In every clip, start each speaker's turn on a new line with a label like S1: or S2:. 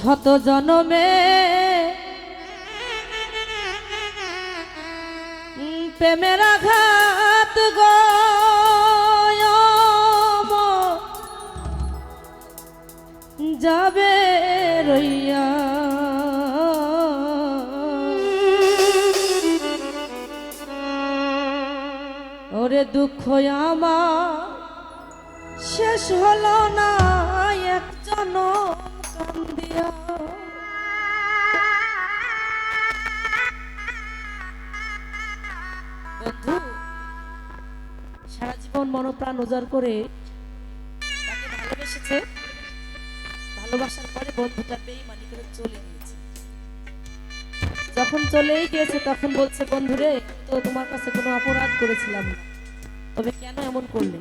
S1: শত জনমে প্রেমের আঘাত গো যাবে রইয়া ওরে দুঃখ আমার শেষ হলো না এক জনম কান্দিয়া বন্ধু সারা জীবন মনপ্রাণ উজাড় করে তাকে ভালোবেসেছে, ভালোবাসার পরে বন্ধুটা বেঈমানি করে চলে গিয়েছে। যখন চলেই গিয়েছে তখন বলছে, বন্ধুরে তো তোমার কাছে কোনো অপরাধ করেছিলাম না, তবে কেন এমন করলে?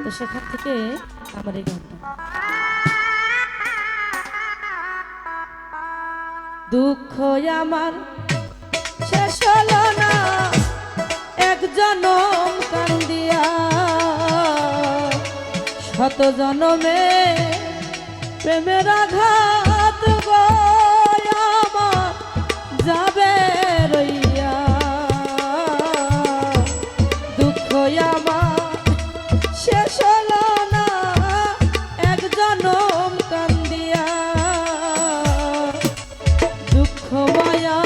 S1: তো সেখান থেকে আমার এই গানটা। দুঃখ আমার শেষ হলো না এক জনম কান্দিয়া, শত জনমে প্রেমের আঘাত গো আমার যাবে রইয়া। দুঃখ আমার শেষ হলো না এক জনম কান্দিয়া, দুঃখ মায়া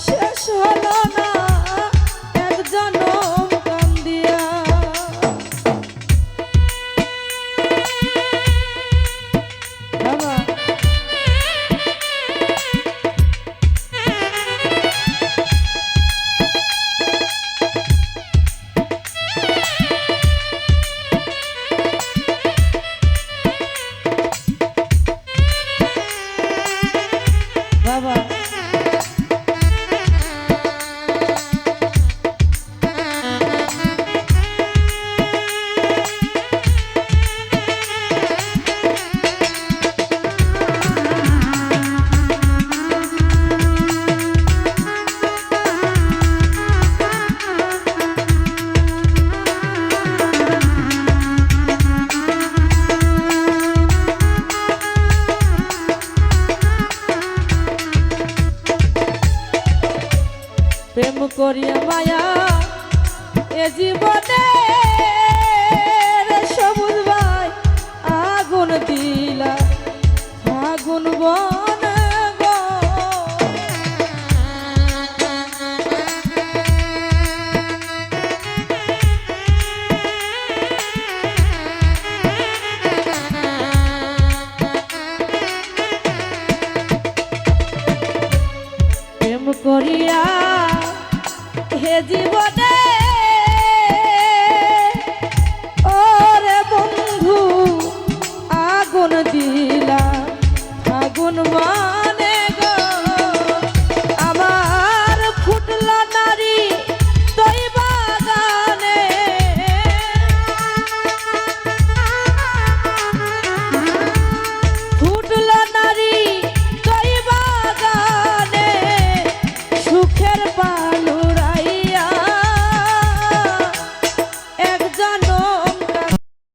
S1: শেষ হলো না এক জনম কান্দিয়া। বাবা বাবা প্রেম করিয়া মায়া এ জীবনে